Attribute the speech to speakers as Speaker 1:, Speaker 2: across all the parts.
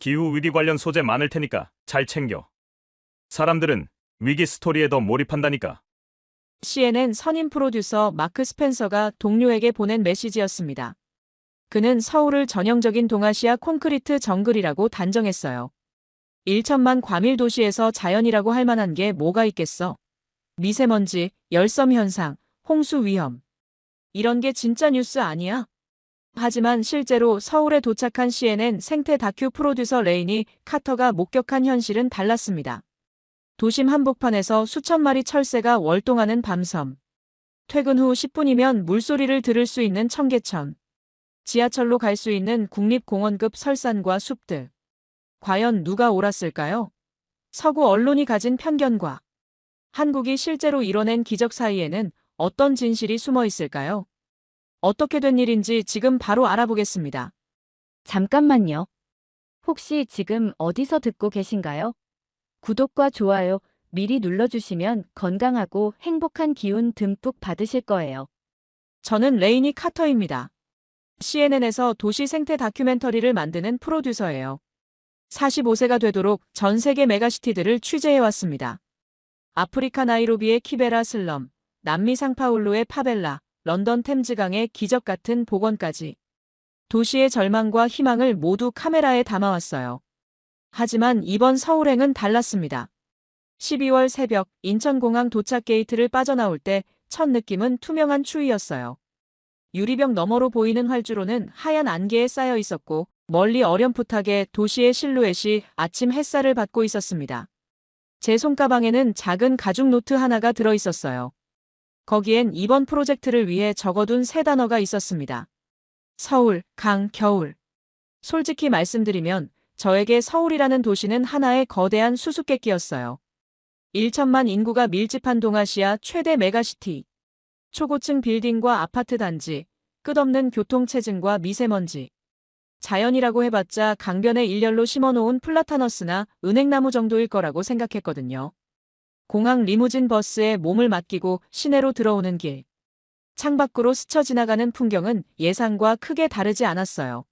Speaker 1: 기후 위기 관련 소재 많을 테니까 잘 챙겨. 사람들은 위기 스토리에 더 몰입한다니까.
Speaker 2: CNN 선임 프로듀서 마크 스펜서가 동료에게 보낸 메시지였습니다. 그는 서울을 전형적인 동아시아 콘크리트 정글이라고 단정했어요. 1천만 과밀 도시에서 자연이라고 할 만한 게 뭐가 있겠어? 미세먼지, 열섬 현상, 홍수 위험. 이런 게 진짜 뉴스 아니야? 하지만 실제로 서울에 도착한 CNN 생태 다큐 프로듀서 레이니 카터가 목격한 현실은 달랐습니다. 도심 한복판에서 수천 마리 철새가 월동하는 밤섬. 퇴근 후 10분이면 물소리를 들을 수 있는 청계천. 지하철로 갈 수 있는 국립공원급 설산과 숲들. 과연 누가 옳았을까요? 서구 언론이 가진 편견과 한국이 실제로 이뤄낸 기적 사이에는 어떤 진실이 숨어 있을까요? 어떻게 된 일인지 지금 바로 알아보겠습니다.
Speaker 3: 잠깐만요. 혹시 지금 어디서 듣고 계신가요? 구독과 좋아요 미리 눌러주시면 건강하고 행복한 기운 듬뿍 받으실 거예요.
Speaker 2: 저는 레이니 카터입니다. CNN에서 도시 생태 다큐멘터리를 만드는 프로듀서예요. 45세가 되도록 전 세계 메가시티들을 취재해왔습니다. 아프리카 나이로비의 키베라 슬럼, 남미 상파울루의 파벨라, 런던 템즈강의 기적 같은 복원까지. 도시의 절망과 희망을 모두 카메라에 담아왔어요. 하지만 이번 서울행은 달랐습니다. 12월 새벽 인천공항 도착 게이트를 빠져나올 때 첫 느낌은 투명한 추위였어요. 유리병 너머로 보이는 활주로는 하얀 안개에 쌓여 있었고 멀리 어렴풋하게 도시의 실루엣이 아침 햇살을 받고 있었습니다. 제 손가방에는 작은 가죽 노트 하나가 들어 있었어요. 거기엔 이번 프로젝트를 위해 적어둔 세 단어가 있었습니다. 서울, 강, 겨울. 솔직히 말씀드리면 저에게 서울이라는 도시는 하나의 거대한 수수께끼였어요. 1천만 인구가 밀집한 동아시아 최대 메가시티. 초고층 빌딩과 아파트 단지, 끝없는 교통체증과 미세먼지. 자연이라고 해봤자 강변에 일렬로 심어놓은 플라타너스나 은행나무 정도일 거라고 생각했거든요. 공항 리무진 버스에 몸을 맡기고 시내로 들어오는 길. 창밖으로 스쳐 지나가는 풍경은 예상과 크게 다르지 않았어요.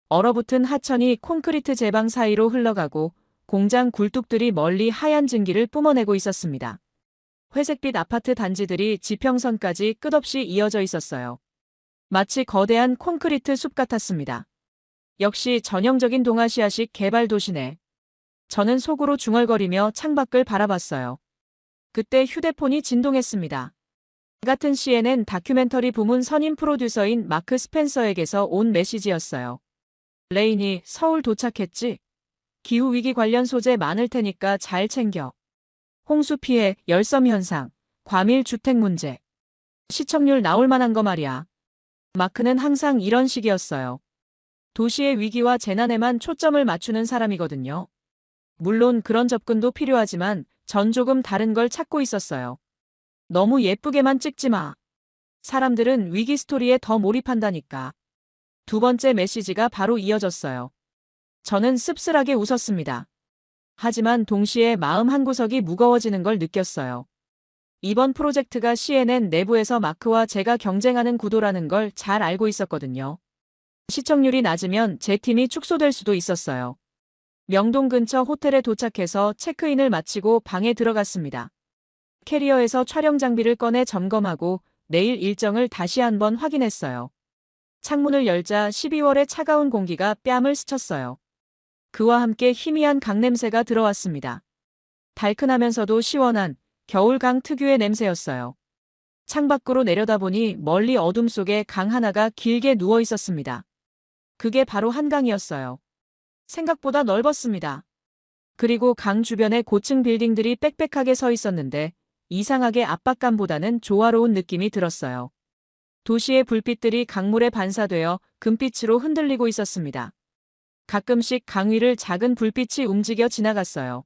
Speaker 2: 얼어붙은 하천이 콘크리트 제방 사이로 흘러가고 공장 굴뚝들이 멀리 하얀 증기를 뿜어내고 있었습니다. 회색빛 아파트 단지들이 지평선까지 끝없이 이어져 있었어요. 마치 거대한 콘크리트 숲 같았습니다. 역시 전형적인 동아시아식 개발 도시네. 저는 속으로 중얼거리며 창밖을 바라봤어요. 그때 휴대폰이 진동했습니다. 같은 CNN 다큐멘터리 부문 선임 프로듀서인 마크 스펜서에게서 온 메시지였어요. 레인이 서울 도착했지? 기후위기 관련 소재 많을 테니까 잘 챙겨. 홍수 피해, 열섬 현상, 과밀 주택 문제. 시청률 나올 만한 거 말이야. 마크는 항상 이런 식이었어요. 도시의 위기와 재난에만 초점을 맞추는 사람이거든요. 물론 그런 접근도 필요하지만 전 조금 다른 걸 찾고 있었어요. 너무 예쁘게만 찍지 마. 사람들은 위기 스토리에 더 몰입한다니까. 두 번째 메시지가 바로 이어졌어요. 저는 씁쓸하게 웃었습니다. 하지만 동시에 마음 한구석이 무거워지는 걸 느꼈어요. 이번 프로젝트가 CNN 내부에서 마크와 제가 경쟁하는 구도라는 걸 잘 알고 있었거든요. 시청률이 낮으면 제 팀이 축소될 수도 있었어요. 명동 근처 호텔에 도착해서 체크인을 마치고 방에 들어갔습니다. 캐리어에서 촬영 장비를 꺼내 점검하고 내일 일정을 다시 한번 확인했어요. 창문을 열자 12월의 차가운 공기가 뺨을 스쳤어요. 그와 함께 희미한 강 냄새가 들어왔습니다. 달큰하면서도 시원한 겨울강 특유의 냄새였어요. 창밖으로 내려다보니 멀리 어둠 속에 강 하나가 길게 누워 있었습니다. 그게 바로 한강이었어요. 생각보다 넓었습니다. 그리고 강 주변에 고층 빌딩들이 빽빽하게 서 있었는데 이상하게 압박감보다는 조화로운 느낌이 들었어요. 도시의 불빛들이 강물에 반사되어 금빛으로 흔들리고 있었습니다. 가끔씩 강 위를 작은 불빛이 움직여 지나갔어요.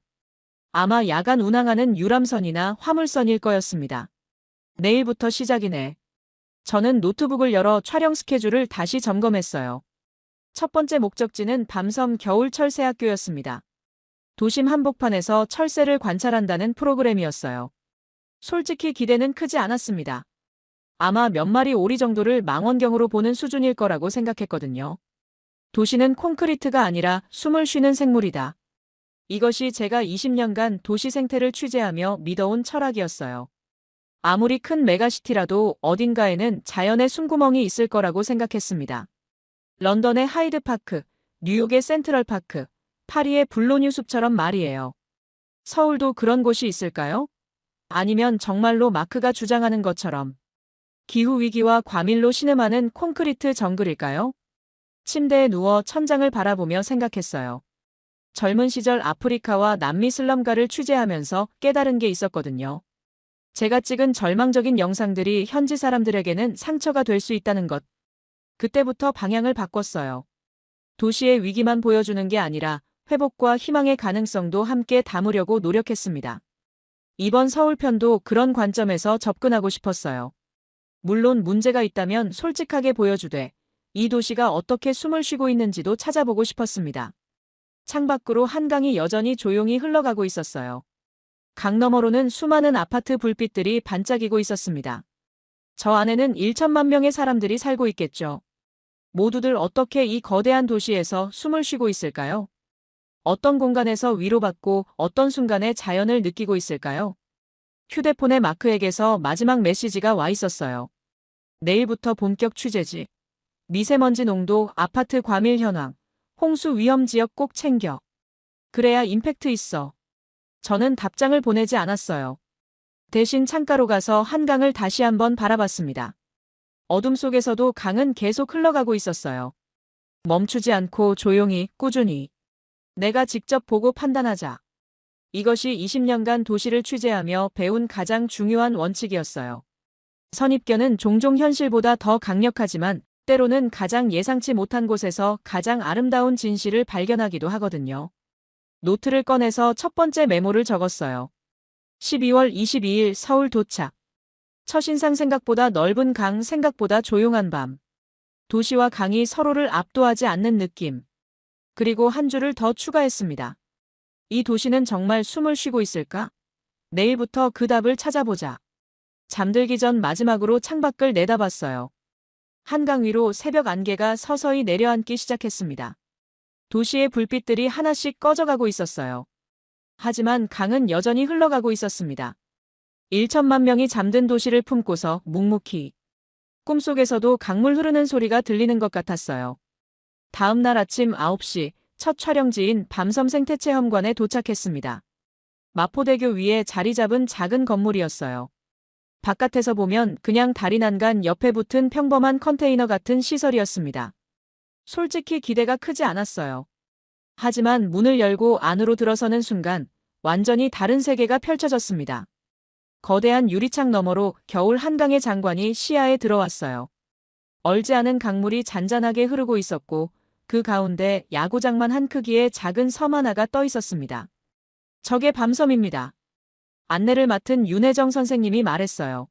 Speaker 2: 아마 야간 운항하는 유람선이나 화물선일 거였습니다. 내일부터 시작이네. 저는 노트북을 열어 촬영 스케줄을 다시 점검했어요. 첫 번째 목적지는 밤섬 겨울철새학교였습니다. 도심 한복판에서 철새를 관찰한다는 프로그램이었어요. 솔직히 기대는 크지 않았습니다. 아마 몇 마리 오리 정도를 망원경으로 보는 수준일 거라고 생각했거든요. 도시는 콘크리트가 아니라 숨을 쉬는 생물이다. 이것이 제가 20년간 도시 생태를 취재하며 믿어온 철학이었어요. 아무리 큰 메가시티라도 어딘가에는 자연의 숨구멍이 있을 거라고 생각했습니다. 런던의 하이드파크, 뉴욕의 센트럴파크, 파리의 블로뉴 숲처럼 말이에요. 서울도 그런 곳이 있을까요? 아니면 정말로 마크가 주장하는 것처럼 기후위기와 과밀로 신음하는 콘크리트 정글일까요? 침대에 누워 천장을 바라보며 생각했어요. 젊은 시절 아프리카와 남미 슬럼가를 취재하면서 깨달은 게 있었거든요. 제가 찍은 절망적인 영상들이 현지 사람들에게는 상처가 될 수 있다는 것. 그때부터 방향을 바꿨어요. 도시의 위기만 보여주는 게 아니라 회복과 희망의 가능성도 함께 담으려고 노력했습니다. 이번 서울편도 그런 관점에서 접근하고 싶었어요. 물론 문제가 있다면 솔직하게 보여주되 이 도시가 어떻게 숨을 쉬고 있는지도 찾아보고 싶었습니다. 창밖으로 한강이 여전히 조용히 흘러가고 있었어요. 강 너머로는 수많은 아파트 불빛들이 반짝이고 있었습니다. 저 안에는 1천만 명의 사람들이 살고 있겠죠. 모두들 어떻게 이 거대한 도시에서 숨을 쉬고 있을까요? 어떤 공간에서 위로받고 어떤 순간에 자연을 느끼고 있을까요? 휴대폰의 마크에게서 마지막 메시지가 와 있었어요. 내일부터 본격 취재지. 미세먼지 농도, 아파트 과밀 현황, 홍수 위험 지역 꼭 챙겨. 그래야 임팩트 있어. 저는 답장을 보내지 않았어요. 대신 창가로 가서 한강을 다시 한번 바라봤습니다. 어둠 속에서도 강은 계속 흘러가고 있었어요. 멈추지 않고 조용히, 꾸준히. 내가 직접 보고 판단하자. 이것이 20년간 도시를 취재하며 배운 가장 중요한 원칙이었어요. 선입견은 종종 현실보다 더 강력하지만 때로는 가장 예상치 못한 곳에서 가장 아름다운 진실을 발견하기도 하거든요. 노트를 꺼내서 첫 번째 메모를 적었어요. 12월 22일 서울 도착. 첫인상 생각보다 넓은 강, 생각보다 조용한 밤. 도시와 강이 서로를 압도하지 않는 느낌. 그리고 한 줄을 더 추가했습니다. 이 도시는 정말 숨을 쉬고 있을까? 내일부터 그 답을 찾아보자. 잠들기 전 마지막으로 창밖을 내다봤어요. 한강 위로 새벽 안개가 서서히 내려앉기 시작했습니다. 도시의 불빛들이 하나씩 꺼져가고 있었어요. 하지만 강은 여전히 흘러가고 있었습니다. 1천만 명이 잠든 도시를 품고서 묵묵히. 꿈속에서도 강물 흐르는 소리가 들리는 것 같았어요. 다음 날 아침 9시 첫 촬영지인 밤섬 생태체험관에 도착했습니다. 마포대교 위에 자리 잡은 작은 건물이었어요. 바깥에서 보면 그냥 다리 난간 옆에 붙은 평범한 컨테이너 같은 시설이었습니다. 솔직히 기대가 크지 않았어요. 하지만 문을 열고 안으로 들어서는 순간 완전히 다른 세계가 펼쳐졌습니다. 거대한 유리창 너머로 겨울 한강의 장관이 시야에 들어왔어요. 얼지 않은 강물이 잔잔하게 흐르고 있었고 그 가운데 야구장만 한 크기의 작은 섬 하나가 떠 있었습니다. 저게 밤섬입니다. 안내를 맡은 윤혜정 선생님이 말했어요.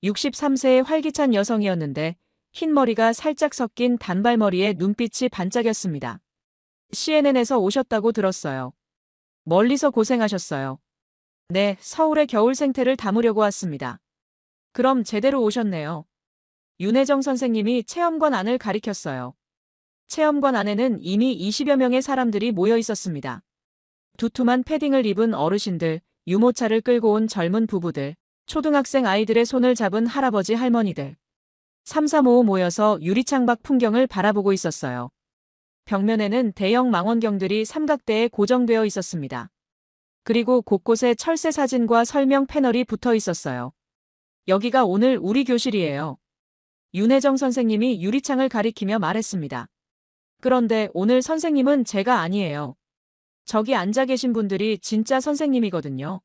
Speaker 2: 63세의 활기찬 여성이었는데 흰 머리가 살짝 섞인 단발머리에 눈빛이 반짝였습니다. CNN에서 오셨다고 들었어요. 멀리서 고생하셨어요. 네, 서울의 겨울 생태를 담으려고 왔습니다. 그럼 제대로 오셨네요. 윤혜정 선생님이 체험관 안을 가리켰어요. 체험관 안에는 이미 20여 명의 사람들이 모여 있었습니다. 두툼한 패딩을 입은 어르신들, 유모차를 끌고 온 젊은 부부들, 초등학생 아이들의 손을 잡은 할아버지 할머니들. 3, 4, 5 모여서 유리창 밖 풍경을 바라보고 있었어요. 벽면에는 대형 망원경들이 삼각대에 고정되어 있었습니다. 그리고 곳곳에 철새 사진과 설명 패널이 붙어 있었어요. 여기가 오늘 우리 교실이에요. 윤혜정 선생님이 유리창을 가리키며 말했습니다. 그런데 오늘 선생님은 제가 아니에요. 저기 앉아 계신 분들이 진짜 선생님이거든요.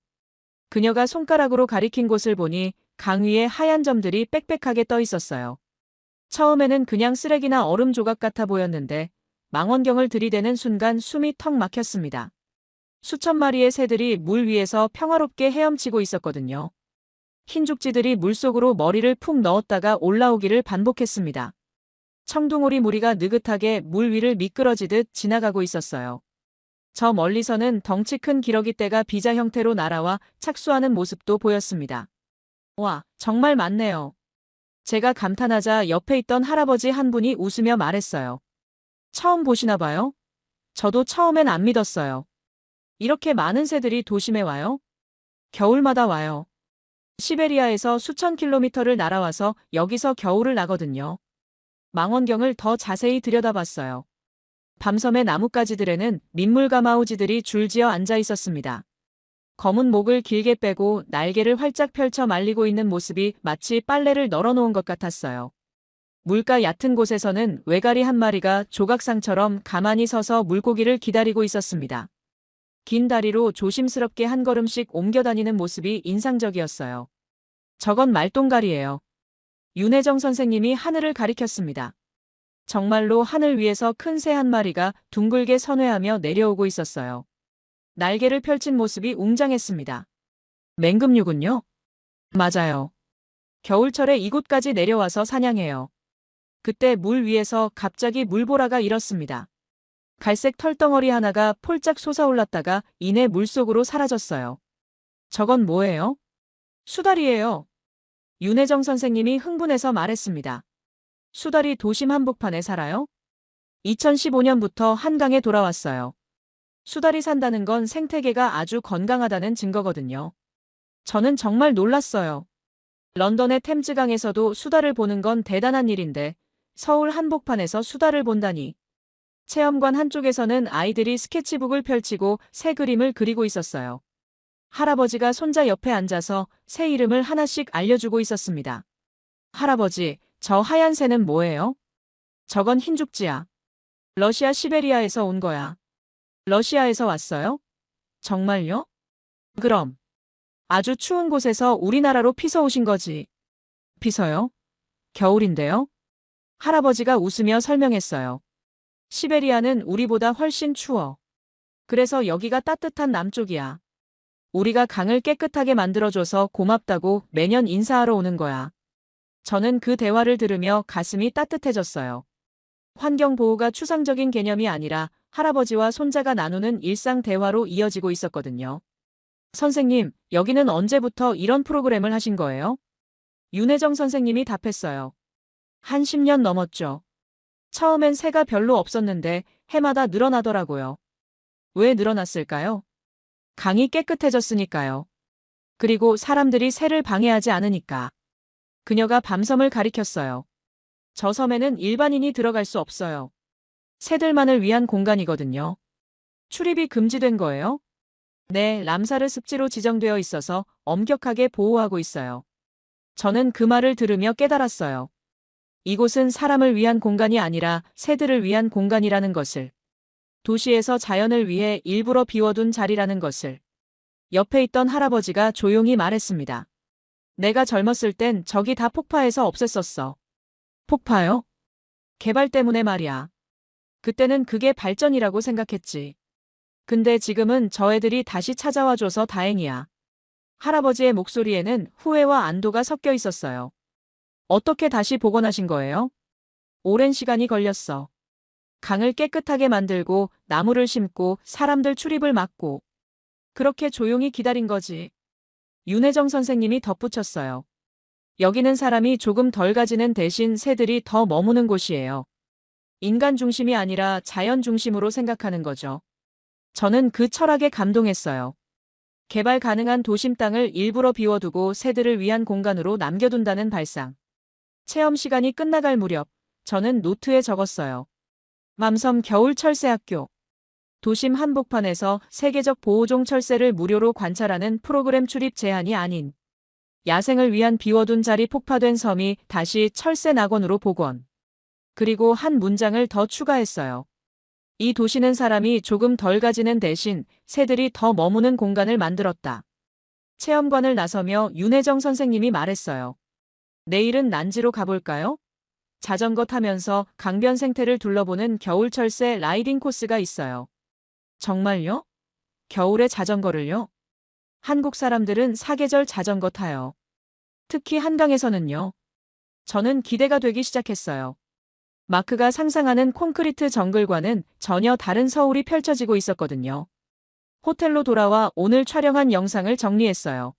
Speaker 2: 그녀가 손가락으로 가리킨 곳을 보니 강 위에 하얀 점들이 빽빽하게 떠 있었어요. 처음에는 그냥 쓰레기나 얼음 조각 같아 보였는데 망원경을 들이대는 순간 숨이 턱 막혔습니다. 수천 마리의 새들이 물 위에서 평화롭게 헤엄치고 있었거든요. 흰죽지들이 물속으로 머리를 푹 넣었다가 올라오기를 반복했습니다. 청둥오리 무리가 느긋하게 물 위를 미끄러지듯 지나가고 있었어요. 저 멀리서는 덩치 큰 기러기떼가 비자 형태로 날아와 착수하는 모습도 보였습니다. 와, 정말 많네요. 제가 감탄하자 옆에 있던 할아버지 한 분이 웃으며 말했어요. 처음 보시나 봐요? 저도 처음엔 안 믿었어요. 이렇게 많은 새들이 도심에 와요? 겨울마다 와요. 시베리아에서 수천 킬로미터를 날아와서 여기서 겨울을 나거든요. 망원경을 더 자세히 들여다봤어요. 밤섬의 나뭇가지들에는 민물가마우지들이 줄지어 앉아 있었습니다. 검은 목을 길게 빼고 날개를 활짝 펼쳐 말리고 있는 모습이 마치 빨래를 널어놓은 것 같았어요. 물가 얕은 곳에서는 외가리 한 마리가 조각상처럼 가만히 서서 물고기를 기다리고 있었습니다. 긴 다리로 조심스럽게 한 걸음씩 옮겨다니는 모습이 인상적이었어요. 저건 말똥가리예요. 윤혜정 선생님이 하늘을 가리켰습니다. 정말로 하늘 위에서 큰 새 한 마리가 둥글게 선회하며 내려오고 있었어요. 날개를 펼친 모습이 웅장했습니다. 맹금류군요. 맞아요. 겨울철에 이곳까지 내려와서 사냥해요. 그때 물 위에서 갑자기 물보라가 일었습니다. 갈색 털덩어리 하나가 폴짝 솟아올랐다가 이내 물속으로 사라졌어요. 저건 뭐예요? 수달이에요. 윤혜정 선생님이 흥분해서 말했습니다. 수달이 도심 한복판에 살아요? 2015년부터 한강에 돌아왔어요. 수달이 산다는 건 생태계가 아주 건강하다는 증거거든요. 저는 정말 놀랐어요. 런던의 템즈강에서도 수달을 보는 건 대단한 일인데 서울 한복판에서 수달을 본다니. 체험관 한쪽에서는 아이들이 스케치북을 펼치고 새 그림을 그리고 있었어요. 할아버지가 손자 옆에 앉아서 새 이름을 하나씩 알려주고 있었습니다. 할아버지, 저 하얀 새는 뭐예요? 저건 흰죽지야. 러시아 시베리아에서 온 거야. 러시아에서 왔어요? 정말요? 그럼. 아주 추운 곳에서 우리나라로 피서 오신 거지. 피서요? 겨울인데요? 할아버지가 웃으며 설명했어요. 시베리아는 우리보다 훨씬 추워. 그래서 여기가 따뜻한 남쪽이야. 우리가 강을 깨끗하게 만들어줘서 고맙다고 매년 인사하러 오는 거야. 저는 그 대화를 들으며 가슴이 따뜻해졌어요. 환경보호가 추상적인 개념이 아니라 할아버지와 손자가 나누는 일상 대화로 이어지고 있었거든요. 선생님, 여기는 언제부터 이런 프로그램을 하신 거예요? 윤혜정 선생님이 답했어요. 한 10년 넘었죠. 처음엔 새가 별로 없었는데 해마다 늘어나더라고요. 왜 늘어났을까요? 강이 깨끗해졌으니까요. 그리고 사람들이 새를 방해하지 않으니까. 그녀가 밤섬을 가리켰어요. 저 섬에는 일반인이 들어갈 수 없어요. 새들만을 위한 공간이거든요. 출입이 금지된 거예요? 네, 람사르 습지로 지정되어 있어서 엄격하게 보호하고 있어요. 저는 그 말을 들으며 깨달았어요. 이곳은 사람을 위한 공간이 아니라 새들을 위한 공간이라는 것을. 도시에서 자연을 위해 일부러 비워둔 자리라는 것을. 옆에 있던 할아버지가 조용히 말했습니다. 내가 젊었을 땐 저기 다 폭파해서 없앴었어. 폭파요? 개발 때문에 말이야. 그때는 그게 발전이라고 생각했지. 근데 지금은 저 애들이 다시 찾아와줘서 다행이야. 할아버지의 목소리에는 후회와 안도가 섞여 있었어요. 어떻게 다시 복원하신 거예요? 오랜 시간이 걸렸어. 강을 깨끗하게 만들고 나무를 심고 사람들 출입을 막고. 그렇게 조용히 기다린 거지. 윤혜정 선생님이 덧붙였어요. 여기는 사람이 조금 덜 가지는 대신 새들이 더 머무는 곳이에요. 인간 중심이 아니라 자연 중심으로 생각하는 거죠. 저는 그 철학에 감동했어요. 개발 가능한 도심 땅을 일부러 비워두고 새들을 위한 공간으로 남겨둔다는 발상. 체험 시간이 끝나갈 무렵 저는 노트에 적었어요. 맘섬 겨울 철새학교. 도심 한복판에서 세계적 보호종 철새를 무료로 관찰하는 프로그램 출입 제한이 아닌 야생을 위한 비워둔 자리 폭파된 섬이 다시 철새 낙원으로 복원. 그리고 한 문장을 더 추가했어요. 이 도시는 사람이 조금 덜 가지는 대신 새들이 더 머무는 공간을 만들었다. 체험관을 나서며 윤혜정 선생님이 말했어요. 내일은 난지로 가볼까요? 자전거 타면서 강변 생태를 둘러보는 겨울철새 라이딩 코스가 있어요. 정말요? 겨울에 자전거를요? 한국 사람들은 사계절 자전거 타요. 특히 한강에서는요. 저는 기대가 되기 시작했어요. 마크가 상상하는 콘크리트 정글과는 전혀 다른 서울이 펼쳐지고 있었거든요. 호텔로 돌아와 오늘 촬영한 영상을 정리했어요.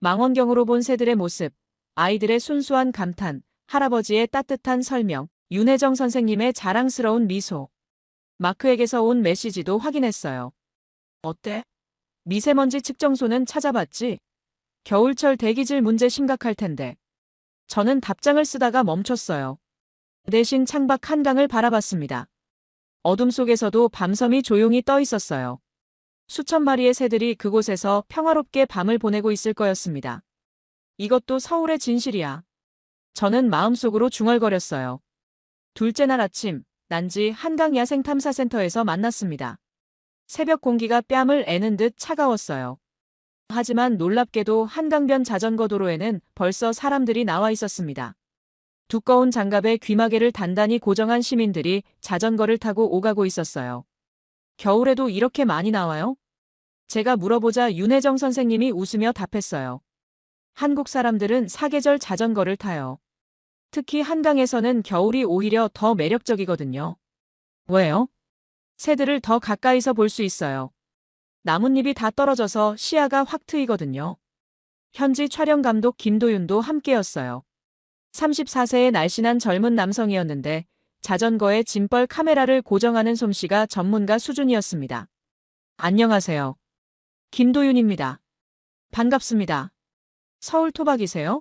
Speaker 2: 망원경으로 본 새들의 모습, 아이들의 순수한 감탄, 할아버지의 따뜻한 설명, 윤혜정 선생님의 자랑스러운 미소. 마크에게서 온 메시지도 확인했어요. 어때? 미세먼지 측정소는 찾아봤지? 겨울철 대기질 문제 심각할 텐데. 저는 답장을 쓰다가 멈췄어요. 대신 창밖 한강을 바라봤습니다. 어둠 속에서도 밤섬이 조용히 떠 있었어요. 수천 마리의 새들이 그곳에서 평화롭게 밤을 보내고 있을 거였습니다. 이것도 서울의 진실이야. 저는 마음속으로 중얼거렸어요. 둘째 날 아침, 난지 한강 야생 탐사센터에서 만났습니다. 새벽 공기가 뺨을 애는 듯 차가웠어요. 하지만 놀랍게도 한강변 자전거 도로에는 벌써 사람들이 나와 있었습니다. 두꺼운 장갑에 귀마개를 단단히 고정한 시민들이 자전거를 타고 오가고 있었어요. 겨울에도 이렇게 많이 나와요? 제가 물어보자 윤혜정 선생님이 웃으며 답했어요. 한국 사람들은 사계절 자전거를 타요. 특히 한강에서는 겨울이 오히려 더 매력적이거든요. 왜요? 새들을 더 가까이서 볼 수 있어요. 나뭇잎이 다 떨어져서 시야가 확 트이거든요. 현지 촬영 감독 김도윤도 함께였어요. 34세의 날씬한 젊은 남성이었는데 자전거에 짐벌 카메라를 고정하는 솜씨가 전문가 수준이었습니다. 안녕하세요. 김도윤입니다. 반갑습니다. 서울 토박이세요?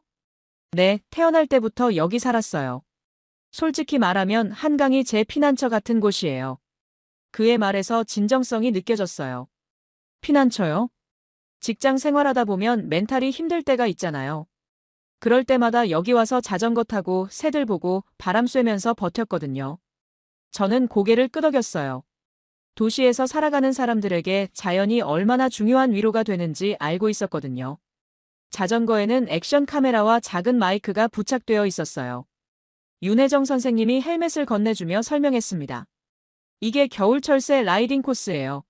Speaker 2: 네, 태어날 때부터 여기 살았어요. 솔직히 말하면 한강이 제 피난처 같은 곳이에요. 그의 말에서 진정성이 느껴졌어요. 피난처요? 직장 생활하다 보면 멘탈이 힘들 때가 있잖아요. 그럴 때마다 여기 와서 자전거 타고 새들 보고 바람 쐬면서 버텼거든요. 저는 고개를 끄덕였어요. 도시에서 살아가는 사람들에게 자연이 얼마나 중요한 위로가 되는지 알고 있었거든요. 자전거에는 액션 카메라와 작은 마이크가 부착되어 있었어요. 윤혜정 선생님이 헬멧을 건네주며 설명했습니다. 이게 겨울철새 라이딩 코스예요.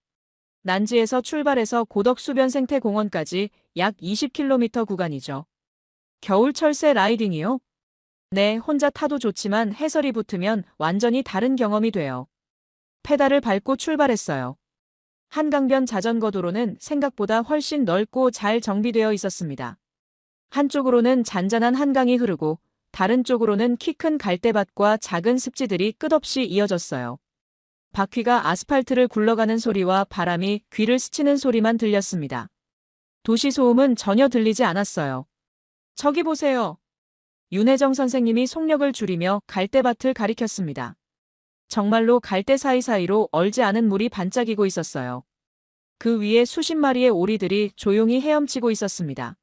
Speaker 2: 난지에서 출발해서 고덕수변 생태공원까지 약 20km 구간이죠. 겨울철새 라이딩이요? 네, 혼자 타도 좋지만 해설이 붙으면 완전히 다른 경험이 돼요. 페달을 밟고 출발했어요. 한강변 자전거 도로는 생각보다 훨씬 넓고 잘 정비되어 있었습니다. 한쪽으로는 잔잔한 한강이 흐르고 다른 쪽으로는 키 큰 갈대밭과 작은 습지들이 끝없이 이어졌어요. 바퀴가 아스팔트를 굴러가는 소리와 바람이 귀를 스치는 소리만 들렸습니다. 도시 소음은 전혀 들리지 않았어요. 저기 보세요. 윤혜정 선생님이 속력을 줄이며 갈대밭을 가리켰습니다. 정말로 갈대 사이사이로 얼지 않은 물이 반짝이고 있었어요. 그 위에 수십 마리의 오리들이 조용히 헤엄치고 있었습니다.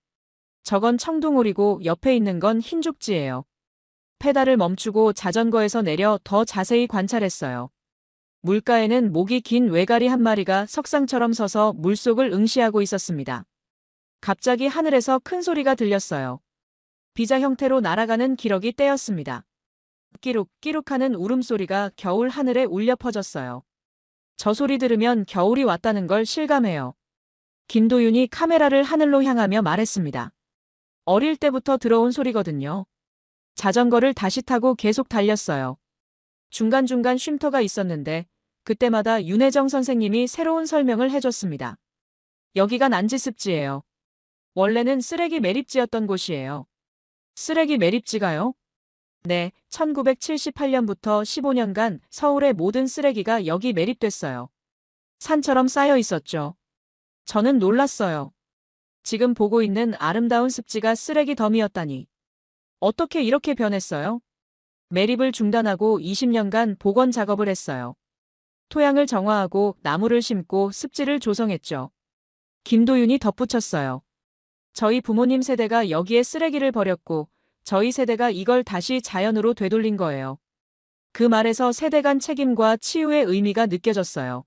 Speaker 2: 저건 청둥오리고 옆에 있는 건 흰죽지예요. 페달을 멈추고 자전거에서 내려 더 자세히 관찰했어요. 물가에는 목이 긴 외가리 한 마리가 석상처럼 서서 물속을 응시하고 있었습니다. 갑자기 하늘에서 큰 소리가 들렸어요. 비자 형태로 날아가는 기러기 떼였습니다. 끼룩끼룩하는 울음소리가 겨울 하늘에 울려 퍼졌어요. 저 소리 들으면 겨울이 왔다는 걸 실감해요. 김도윤이 카메라를 하늘로 향하며 말했습니다. 어릴 때부터 들어온 소리거든요. 자전거를 다시 타고 계속 달렸어요. 중간중간 쉼터가 있었는데 그때마다 윤혜정 선생님이 새로운 설명을 해줬습니다. 여기가 난지습지예요. 원래는 쓰레기 매립지였던 곳이에요. 쓰레기 매립지가요? 네, 1978년부터 15년간 서울의 모든 쓰레기가 여기 매립됐어요. 산처럼 쌓여 있었죠. 저는 놀랐어요. 지금 보고 있는 아름다운 습지가 쓰레기 덤이었다니. 어떻게 이렇게 변했어요? 매립을 중단하고 20년간 복원 작업을 했어요. 토양을 정화하고 나무를 심고 습지를 조성했죠. 김도윤이 덧붙였어요. 저희 부모님 세대가 여기에 쓰레기를 버렸고 저희 세대가 이걸 다시 자연으로 되돌린 거예요. 그 말에서 세대 간 책임과 치유의 의미가 느껴졌어요.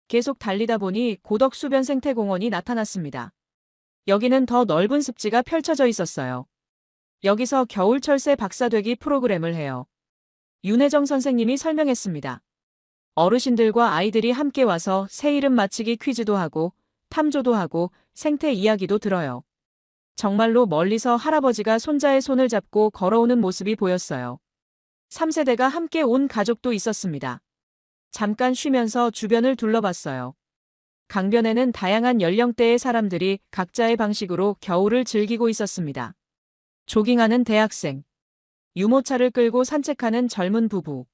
Speaker 2: 계속 달리다 보니 고덕수변 생태공원이 나타났습니다. 여기는 더 넓은 습지가 펼쳐져 있었어요. 여기서 겨울철새 박사되기 프로그램을 해요. 윤혜정 선생님이 설명했습니다. 어르신들과 아이들이 함께 와서 새 이름 맞히기 퀴즈도 하고 탐조도 하고 생태 이야기도 들어요. 정말로 멀리서 할아버지가 손자의 손을 잡고 걸어오는 모습이 보였어요. 3세대가 함께 온 가족도 있었습니다. 잠깐 쉬면서 주변을 둘러봤어요. 강변에는 다양한 연령대의 사람들이 각자의 방식으로 겨울을 즐기고 있었습니다. 조깅하는 대학생, 유모차를 끌고 산책하는 젊은 부부,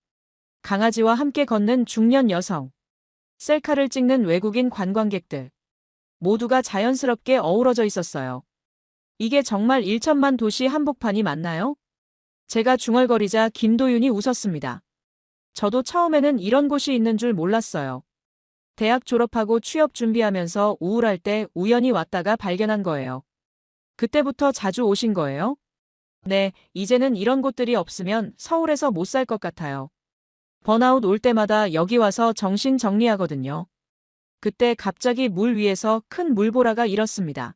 Speaker 2: 강아지와 함께 걷는 중년 여성, 셀카를 찍는 외국인 관광객들. 모두가 자연스럽게 어우러져 있었어요. 이게 정말 1천만 도시 한복판이 맞나요? 제가 중얼거리자 김도윤이 웃었습니다. 저도 처음에는 이런 곳이 있는 줄 몰랐어요. 대학 졸업하고 취업 준비하면서 우울할 때 우연히 왔다가 발견한 거예요. 그때부터 자주 오신 거예요? 네, 이제는 이런 곳들이 없으면 서울에서 못 살 것 같아요. 번아웃 올 때마다 여기 와서 정신 정리하거든요. 그때 갑자기 물 위에서 큰 물보라가 일었습니다.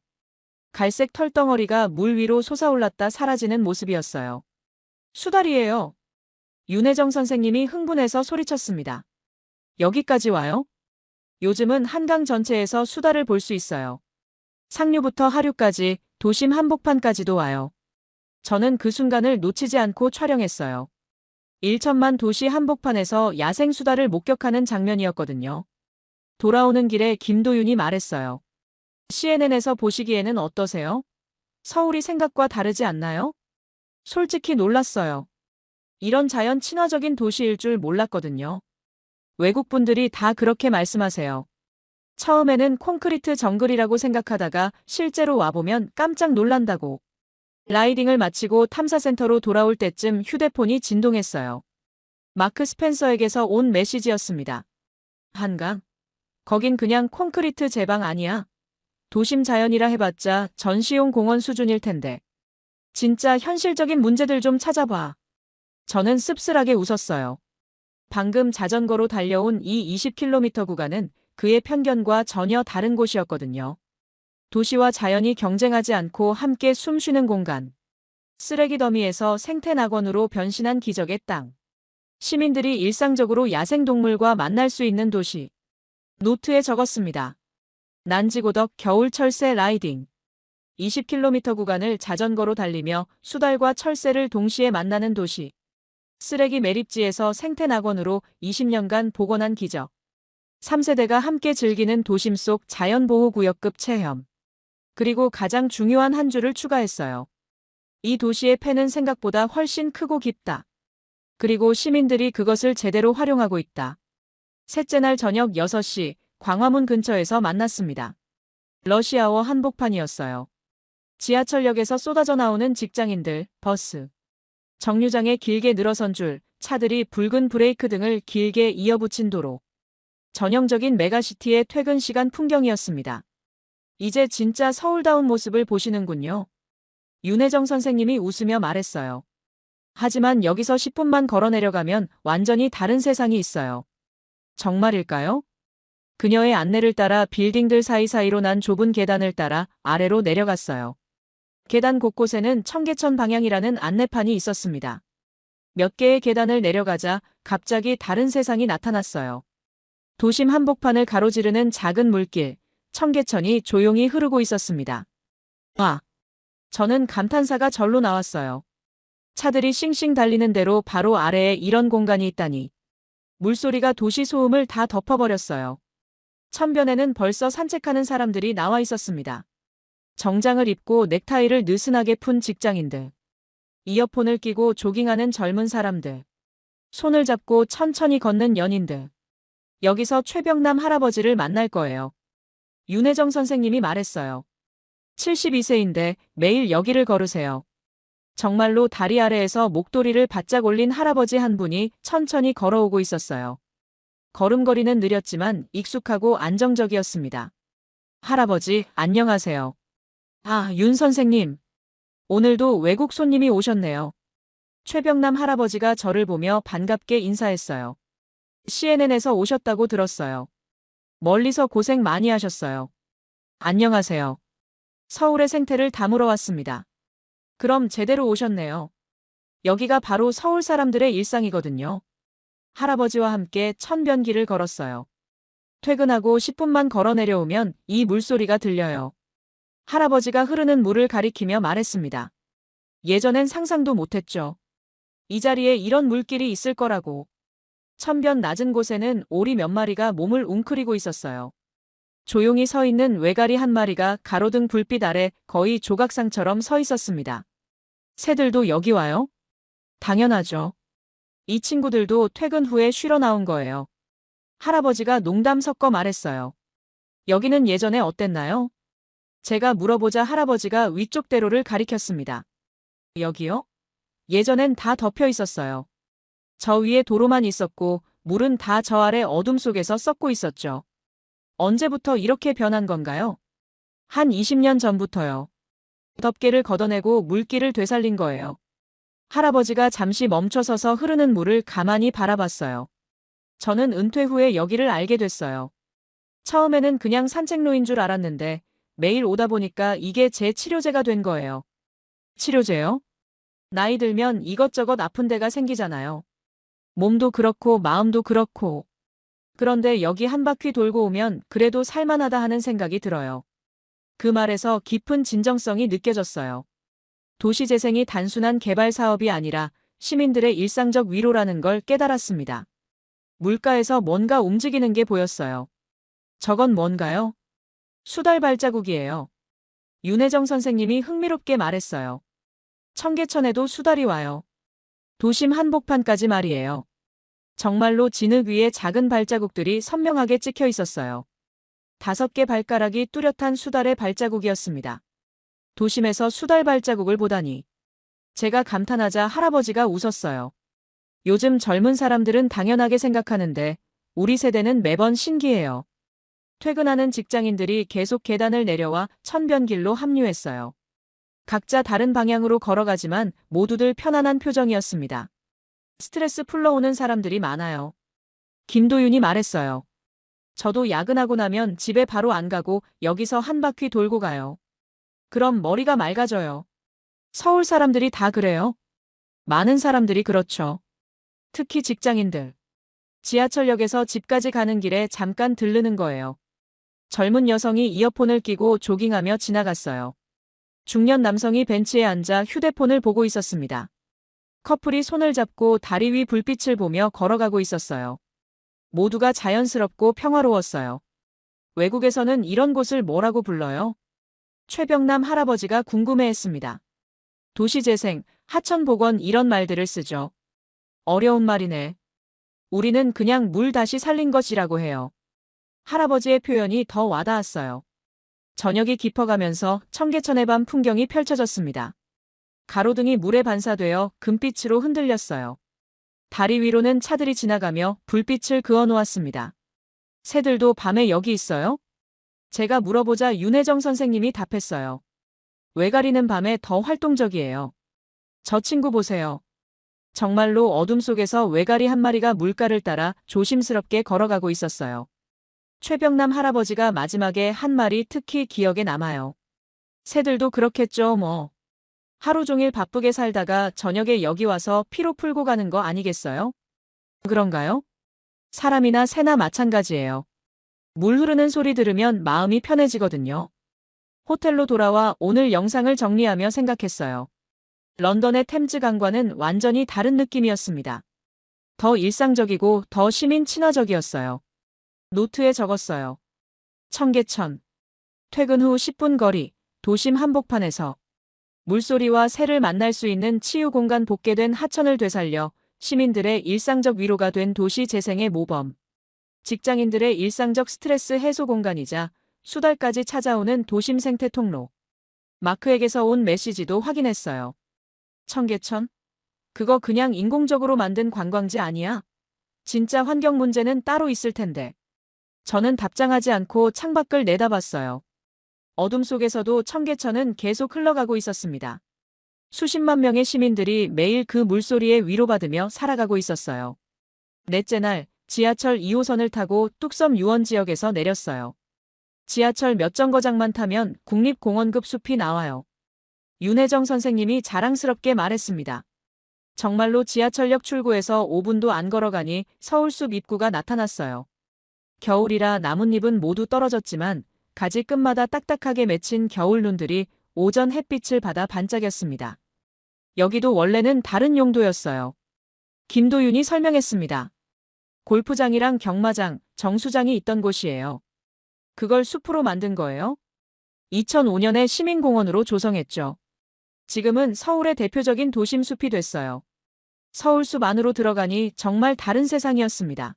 Speaker 2: 갈색 털덩어리가 물 위로 솟아올랐다 사라지는 모습이었어요. 수달이에요. 윤혜정 선생님이 흥분해서 소리쳤습니다. 여기까지 와요? 요즘은 한강 전체에서 수달을 볼 수 있어요. 상류부터 하류까지, 도심 한복판까지도 와요. 저는 그 순간을 놓치지 않고 촬영했어요. 1천만 도시 한복판에서 야생 수달을 목격하는 장면이었거든요. 돌아오는 길에 김도윤이 말했어요. CNN에서 보시기에는 어떠세요? 서울이 생각과 다르지 않나요? 솔직히 놀랐어요. 이런 자연 친화적인 도시일 줄 몰랐거든요. 외국 분들이 다 그렇게 말씀하세요. 처음에는 콘크리트 정글이라고 생각하다가 실제로 와보면 깜짝 놀란다고. 라이딩을 마치고 탐사센터로 돌아올 때쯤 휴대폰이 진동했어요. 마크 스펜서에게서 온 메시지였습니다. 한강? 거긴 그냥 콘크리트 제방 아니야. 도심 자연이라 해봤자 전시용 공원 수준일 텐데. 진짜 현실적인 문제들 좀 찾아봐. 저는 씁쓸하게 웃었어요. 방금 자전거로 달려온 이 20km 구간은 그의 편견과 전혀 다른 곳이었거든요. 도시와 자연이 경쟁하지 않고 함께 숨쉬는 공간. 쓰레기 더미에서 생태낙원으로 변신한 기적의 땅. 시민들이 일상적으로 야생동물과 만날 수 있는 도시. 노트에 적었습니다. 난지고덕 겨울 철새 라이딩. 20km 구간을 자전거로 달리며 수달과 철새를 동시에 만나는 도시. 쓰레기 매립지에서 생태낙원으로 20년간 복원한 기적. 3세대가 함께 즐기는 도심 속 자연보호구역급 체험. 그리고 가장 중요한 한 줄을 추가했어요. 이 도시의 폐는 생각보다 훨씬 크고 깊다. 그리고 시민들이 그것을 제대로 활용하고 있다. 셋째 날 저녁 6시 광화문 근처에서 만났습니다. 러시아워 한복판이었어요. 지하철역에서 쏟아져 나오는 직장인들, 버스. 정류장에 길게 늘어선 줄, 차들이 붉은 브레이크 등을 길게 이어붙인 도로. 전형적인 메가시티의 퇴근 시간 풍경이었습니다. 이제 진짜 서울다운 모습을 보시는군요. 윤혜정 선생님이 웃으며 말했어요. 하지만 여기서 10분만 걸어 내려가면 완전히 다른 세상이 있어요. 정말일까요? 그녀의 안내를 따라 빌딩들 사이사이로 난 좁은 계단을 따라 아래로 내려갔어요. 계단 곳곳에는 청계천 방향이라는 안내판이 있었습니다. 몇 개의 계단을 내려가자 갑자기 다른 세상이 나타났어요. 도심 한복판을 가로지르는 작은 물길, 청계천이 조용히 흐르고 있었습니다. 와! 저는 감탄사가 절로 나왔어요. 차들이 싱싱 달리는 대로 바로 아래에 이런 공간이 있다니. 물소리가 도시 소음을 다 덮어버렸어요. 천변에는 벌써 산책하는 사람들이 나와 있었습니다. 정장을 입고 넥타이를 느슨하게 푼 직장인들. 이어폰을 끼고 조깅하는 젊은 사람들. 손을 잡고 천천히 걷는 연인들. 여기서 최병남 할아버지를 만날 거예요. 윤혜정 선생님이 말했어요. 72세인데 매일 여기를 걸으세요. 정말로 다리 아래에서 목도리를 바짝 올린 할아버지 한 분이 천천히 걸어오고 있었어요. 걸음걸이는 느렸지만 익숙하고 안정적이었습니다. 할아버지, 안녕하세요. 아, 윤 선생님. 오늘도 외국 손님이 오셨네요. 최병남 할아버지가 저를 보며 반갑게 인사했어요. CNN에서 오셨다고 들었어요. 멀리서 고생 많이 하셨어요. 안녕하세요. 서울의 생태를 담으러 왔습니다. 그럼 제대로 오셨네요. 여기가 바로 서울 사람들의 일상이거든요. 할아버지와 함께 천변길을 걸었어요. 퇴근하고 10분만 걸어 내려오면 이 물소리가 들려요. 할아버지가 흐르는 물을 가리키며 말했습니다. 예전엔 상상도 못했죠. 이 자리에 이런 물길이 있을 거라고. 천변 낮은 곳에는 오리 몇 마리가 몸을 웅크리고 있었어요. 조용히 서 있는 외가리 한 마리가 가로등 불빛 아래 거의 조각상처럼 서 있었습니다. 새들도 여기 와요? 당연하죠. 이 친구들도 퇴근 후에 쉬러 나온 거예요. 할아버지가 농담 섞어 말했어요. 여기는 예전에 어땠나요? 제가 물어보자 할아버지가 위쪽 대로를 가리켰습니다. 여기요? 예전엔 다 덮여 있었어요. 저 위에 도로만 있었고 물은 다 저 아래 어둠 속에서 썩고 있었죠. 언제부터 이렇게 변한 건가요? 한 20년 전부터요. 덮개를 걷어내고 물길을 되살린 거예요. 할아버지가 잠시 멈춰서서 흐르는 물을 가만히 바라봤어요. 저는 은퇴 후에 여기를 알게 됐어요. 처음에는 그냥 산책로인 줄 알았는데 매일 오다 보니까 이게 제 치료제가 된 거예요. 치료제요? 나이 들면 이것저것 아픈 데가 생기잖아요. 몸도 그렇고 마음도 그렇고. 그런데 여기 한 바퀴 돌고 오면 그래도 살만하다 하는 생각이 들어요. 그 말에서 깊은 진정성이 느껴졌어요. 도시재생이 단순한 개발 사업이 아니라 시민들의 일상적 위로라는 걸 깨달았습니다. 물가에서 뭔가 움직이는 게 보였어요. 저건 뭔가요? 수달 발자국이에요. 윤혜정 선생님이 흥미롭게 말했어요. 청계천에도 수달이 와요. 도심 한복판까지 말이에요. 정말로 진흙 위에 작은 발자국들이 선명하게 찍혀 있었어요. 5개 발가락이 뚜렷한 수달의 발자국이었습니다. 도심에서 수달 발자국을 보다니. 제가 감탄하자 할아버지가 웃었어요. 요즘 젊은 사람들은 당연하게 생각하는데 우리 세대는 매번 신기해요. 퇴근하는 직장인들이 계속 계단을 내려와 천변길로 합류했어요. 각자 다른 방향으로 걸어가지만 모두들 편안한 표정이었습니다. 스트레스 풀러오는 사람들이 많아요. 김도윤이 말했어요. 저도 야근하고 나면 집에 바로 안 가고 여기서 한 바퀴 돌고 가요. 그럼 머리가 맑아져요. 서울 사람들이 다 그래요? 많은 사람들이 그렇죠. 특히 직장인들. 지하철역에서 집까지 가는 길에 잠깐 들르는 거예요. 젊은 여성이 이어폰을 끼고 조깅하며 지나갔어요. 중년 남성이 벤치에 앉아 휴대폰을 보고 있었습니다. 커플이 손을 잡고 다리 위 불빛을 보며 걸어가고 있었어요. 모두가 자연스럽고 평화로웠어요. 외국에서는 이런 곳을 뭐라고 불러요? 최병남 할아버지가 궁금해했습니다. 도시재생, 하천복원 이런 말들을 쓰죠. 어려운 말이네. 우리는 그냥 물 다시 살린 것이라고 해요. 할아버지의 표현이 더 와닿았어요. 저녁이 깊어가면서 청계천의 밤 풍경이 펼쳐졌습니다. 가로등이 물에 반사되어 금빛으로 흔들렸어요. 다리 위로는 차들이 지나가며 불빛을 그어놓았습니다. 새들도 밤에 여기 있어요? 제가 물어보자 윤혜정 선생님이 답했어요. 외가리는 밤에 더 활동적이에요. 저 친구 보세요. 정말로 어둠 속에서 외가리 한 마리가 물가를 따라 조심스럽게 걸어가고 있었어요. 최병남 할아버지가 마지막에 한 말이 특히 기억에 남아요. 새들도 그렇겠죠, 뭐. 하루 종일 바쁘게 살다가 저녁에 여기 와서 피로 풀고 가는 거 아니겠어요? 그런가요? 사람이나 새나 마찬가지예요. 물 흐르는 소리 들으면 마음이 편해지거든요. 호텔로 돌아와 오늘 영상을 정리하며 생각했어요. 런던의 템즈 강과는 완전히 다른 느낌이었습니다. 더 일상적이고 더 시민 친화적이었어요. 노트에 적었어요. 청계천. 퇴근 후 10분 거리, 도심 한복판에서. 물소리와 새를 만날 수 있는 치유 공간 복개된 하천을 되살려 시민들의 일상적 위로가 된 도시 재생의 모범. 직장인들의 일상적 스트레스 해소 공간이자 수달까지 찾아오는 도심 생태 통로. 마크에게서 온 메시지도 확인했어요. 청계천? 그거 그냥 인공적으로 만든 관광지 아니야? 진짜 환경 문제는 따로 있을 텐데. 저는 답장하지 않고 창밖을 내다봤어요. 어둠 속에서도 청계천은 계속 흘러가고 있었습니다. 수십만 명의 시민들이 매일 그 물소리에 위로받으며 살아가고 있었어요. 넷째 날, 지하철 2호선을 타고 뚝섬 유원 지역에서 내렸어요. 지하철 몇 정거장만 타면 국립공원급 숲이 나와요. 윤혜정 선생님이 자랑스럽게 말했습니다. 정말로 지하철역 출구에서 5분도 안 걸어가니 서울숲 입구가 나타났어요. 겨울이라 나뭇잎은 모두 떨어졌지만 가지 끝마다 딱딱하게 맺힌 겨울눈들이 오전 햇빛을 받아 반짝였습니다. 여기도 원래는 다른 용도였어요. 김도윤이 설명했습니다. 골프장이랑 경마장, 정수장이 있던 곳이에요. 그걸 숲으로 만든 거예요? 2005년에 시민공원으로 조성했죠. 지금은 서울의 대표적인 도심숲이 됐어요. 서울숲 안으로 들어가니 정말 다른 세상이었습니다.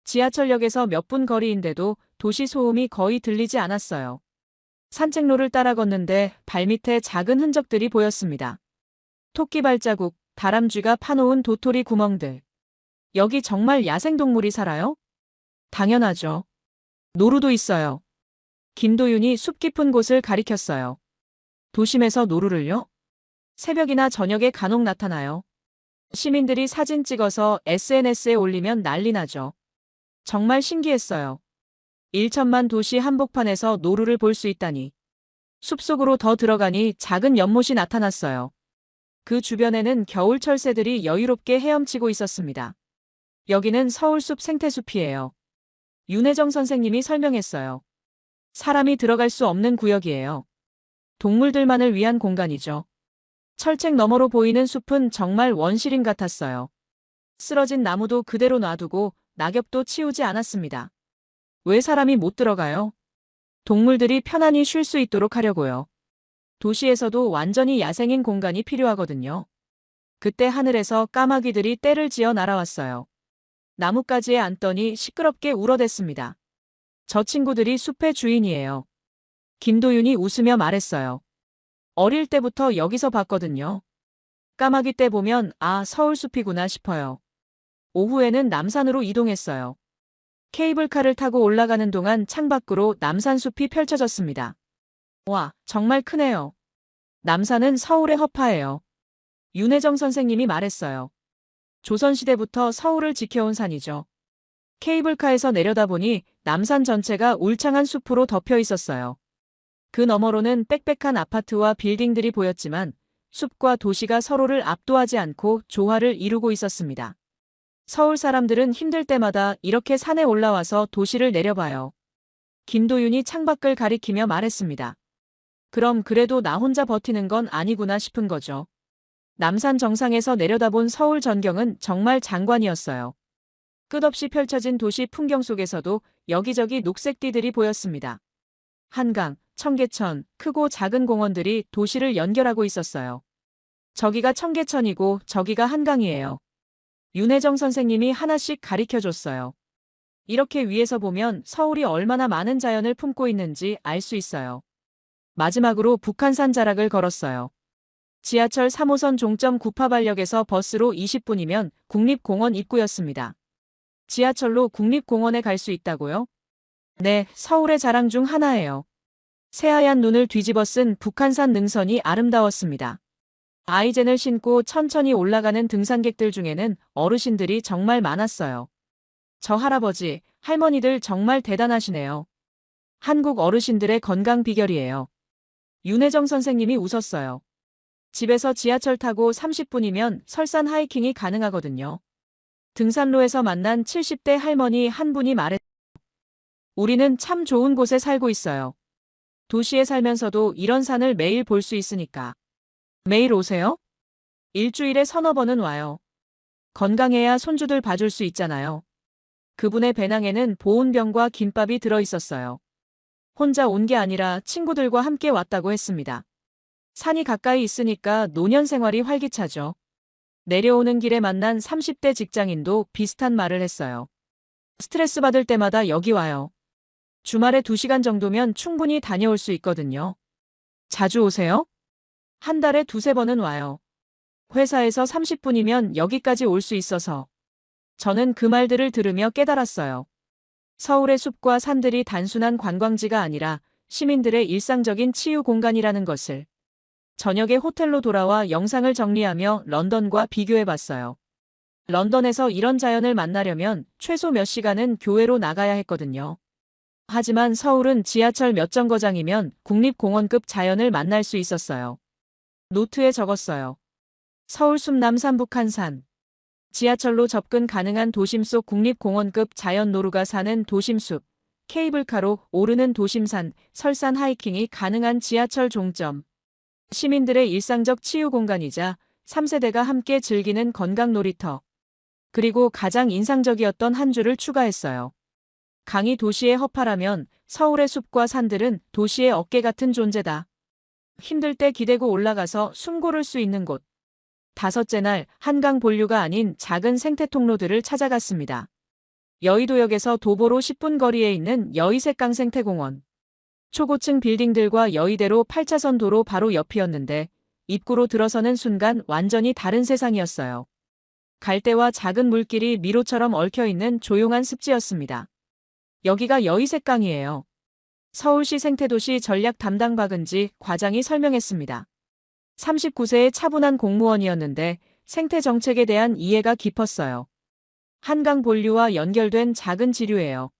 Speaker 2: 지하철역에서 몇 분 거리인데도 도시 소음이 거의 들리지 않았어요. 산책로를 따라 걷는데 발밑에 작은 흔적들이 보였습니다. 토끼 발자국, 다람쥐가 파놓은 도토리 구멍들. 여기 정말 야생동물이 살아요? 당연하죠. 노루도 있어요. 김도윤이 숲 깊은 곳을 가리켰어요. 도심에서 노루를요? 새벽이나 저녁에 간혹 나타나요. 시민들이 사진 찍어서 SNS에 올리면 난리 나죠. 정말 신기했어요. 1천만 도시 한복판에서 노루를 볼 수 있다니. 숲속으로 더 들어가니 작은 연못이 나타났어요. 그 주변에는 겨울철 새들이 여유롭게 헤엄치고 있었습니다. 여기는 서울숲 생태숲이에요. 윤혜정 선생님이 설명했어요. 사람이 들어갈 수 없는 구역이에요. 동물들만을 위한 공간이죠. 철책 너머로 보이는 숲은 정말 원시림 같았어요. 쓰러진 나무도 그대로 놔두고 낙엽도 치우지 않았습니다. 왜 사람이 못 들어가요? 동물들이 편안히 쉴 수 있도록 하려고요. 도시에서도 완전히 야생인 공간이 필요하거든요. 그때 하늘에서 까마귀들이 떼를 지어 날아왔어요. 나뭇가지에 앉더니 시끄럽게 울어댔습니다. 저 친구들이 숲의 주인이에요. 김도윤이 웃으며 말했어요. 어릴 때부터 여기서 봤거든요. 까마귀 떼 보면 서울숲이구나 싶어요. 오후에는 남산으로 이동했어요. 케이블카를 타고 올라가는 동안 창밖으로 남산숲이 펼쳐졌습니다. 와, 정말 크네요. 남산은 서울의 허파예요. 윤혜정 선생님이 말했어요. 조선시대부터 서울을 지켜온 산이죠. 케이블카에서 내려다보니 남산 전체가 울창한 숲으로 덮여 있었어요. 그 너머로는 빽빽한 아파트와 빌딩들이 보였지만 숲과 도시가 서로를 압도하지 않고 조화를 이루고 있었습니다. 서울 사람들은 힘들 때마다 이렇게 산에 올라와서 도시를 내려봐요. 김도윤이 창밖을 가리키며 말했습니다. 그럼 그래도 나 혼자 버티는 건 아니구나 싶은 거죠. 남산 정상에서 내려다본 서울 전경은 정말 장관이었어요. 끝없이 펼쳐진 도시 풍경 속에서도 여기저기 녹색 띠들이 보였습니다. 한강, 청계천, 크고 작은 공원들이 도시를 연결하고 있었어요. 저기가 청계천이고 저기가 한강이에요. 윤혜정 선생님이 하나씩 가리켜줬어요. 이렇게 위에서 보면 서울이 얼마나 많은 자연을 품고 있는지 알 수 있어요. 마지막으로 북한산 자락을 걸었어요. 지하철 3호선 종점 구파발역에서 버스로 20분이면 국립공원 입구였습니다. 지하철로 국립공원에 갈 수 있다고요? 네, 서울의 자랑 중 하나예요. 새하얀 눈을 뒤집어 쓴 북한산 능선이 아름다웠습니다. 아이젠을 신고 천천히 올라가는 등산객들 중에는 어르신들이 정말 많았어요. 저 할아버지, 할머니들 정말 대단하시네요. 한국 어르신들의 건강 비결이에요. 윤혜정 선생님이 웃었어요. 집에서 지하철 타고 30분이면 설산 하이킹이 가능하거든요. 등산로에서 만난 70대 할머니 한 분이 말했어요. 우리는 참 좋은 곳에 살고 있어요. 도시에 살면서도 이런 산을 매일 볼 수 있으니까. 매일 오세요? 일주일에 서너 번은 와요. 건강해야 손주들 봐줄 수 있잖아요. 그분의 배낭에는 보온병과 김밥이 들어있었어요. 혼자 온 게 아니라 친구들과 함께 왔다고 했습니다. 산이 가까이 있으니까 노년 생활이 활기차죠. 내려오는 길에 만난 30대 직장인도 비슷한 말을 했어요. 스트레스 받을 때마다 여기 와요. 주말에 2시간 정도면 충분히 다녀올 수 있거든요. 자주 오세요? 한 달에 2~3번은 와요. 회사에서 30분이면 여기까지 올 수 있어서. 저는 그 말들을 들으며 깨달았어요. 서울의 숲과 산들이 단순한 관광지가 아니라 시민들의 일상적인 치유 공간이라는 것을. 저녁에 호텔로 돌아와 영상을 정리하며 런던과 비교해봤어요. 런던에서 이런 자연을 만나려면 최소 몇 시간은 교외로 나가야 했거든요. 하지만 서울은 지하철 몇 정거장이면 국립공원급 자연을 만날 수 있었어요. 노트에 적었어요. 서울숲 남산 북한산. 지하철로 접근 가능한 도심 속 국립공원급 자연 노루가 사는 도심숲. 케이블카로 오르는 도심산, 설산 하이킹이 가능한 지하철 종점. 시민들의 일상적 치유 공간이자 3세대가 함께 즐기는 건강 놀이터. 그리고 가장 인상적이었던 한 줄을 추가했어요. 강이 도시의 허파라면 서울의 숲과 산들은 도시의 어깨 같은 존재다. 힘들 때 기대고 올라가서 숨 고를 수 있는 곳. 다섯째 날 한강 본류가 아닌 작은 생태 통로들을 찾아갔습니다. 여의도역에서 도보로 10분 거리에 있는 여의색강 생태공원. 초고층 빌딩들과 여의대로 8차선 도로 바로 옆이었는데 입구로 들어서는 순간 완전히 다른 세상이었어요. 갈대와 작은 물길이 미로처럼 얽혀있는 조용한 습지였습니다. 여기가 여의색강이에요. 서울시 생태도시 전략 담당 박은지 과장이 설명했습니다. 39세의 차분한 공무원이었는데 생태 정책에 대한 이해가 깊었어요. 한강 본류와 연결된 작은 지류예요.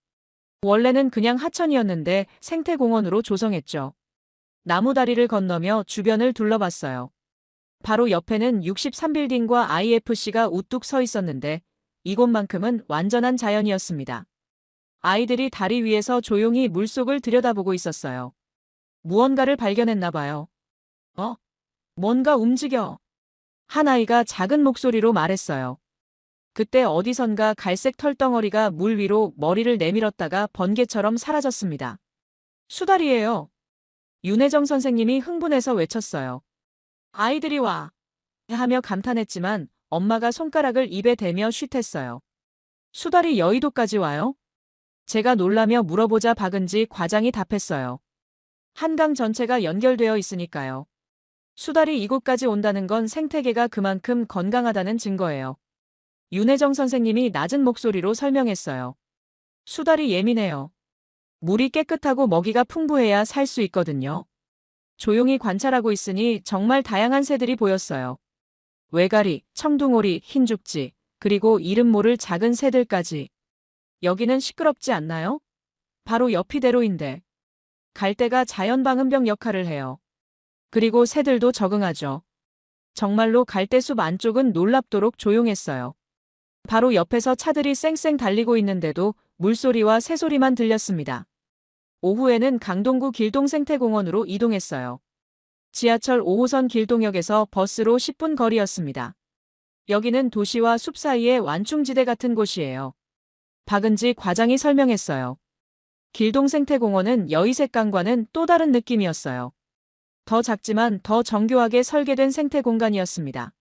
Speaker 2: 원래는 그냥 하천이었는데 생태공원으로 조성했죠. 나무다리를 건너며 주변을 둘러봤어요. 바로 옆에는 63빌딩과 IFC가 우뚝 서 있었는데 이곳만큼은 완전한 자연이었습니다. 아이들이 다리 위에서 조용히 물속을 들여다보고 있었어요. 무언가를 발견했나 봐요. 뭔가 움직여. 한 아이가 작은 목소리로 말했어요. 그때 어디선가 갈색 털덩어리가 물 위로 머리를 내밀었다가 번개처럼 사라졌습니다. 수달이에요. 윤혜정 선생님이 흥분해서 외쳤어요. 아이들이 와. 하며 감탄했지만 엄마가 손가락을 입에 대며 쉿했어요. 수달이 여의도까지 와요? 제가 놀라며 물어보자 박은지 과장이 답했어요. 한강 전체가 연결되어 있으니까요. 수달이 이곳까지 온다는 건 생태계가 그만큼 건강하다는 증거예요. 윤혜정 선생님이 낮은 목소리로 설명했어요. 수달이 예민해요. 물이 깨끗하고 먹이가 풍부해야 살 수 있거든요. 조용히 관찰하고 있으니 정말 다양한 새들이 보였어요. 외가리, 청둥오리, 흰죽지, 그리고 이름 모를 작은 새들까지. 여기는 시끄럽지 않나요? 바로 옆이 대로인데. 갈대가 자연방음벽 역할을 해요. 그리고 새들도 적응하죠. 정말로 갈대숲 안쪽은 놀랍도록 조용했어요. 바로 옆에서 차들이 쌩쌩 달리고 있는데도 물소리와 새소리만 들렸습니다. 오후에는 강동구 길동생태공원으로 이동했어요. 지하철 5호선 길동역에서 버스로 10분 거리였습니다. 여기는 도시와 숲 사이의 완충지대 같은 곳이에요. 박은지 과장이 설명했어요. 길동생태공원은 여의색강과는 또 다른 느낌이었어요. 더 작지만 더 정교하게 설계된 생태 공간이었습니다.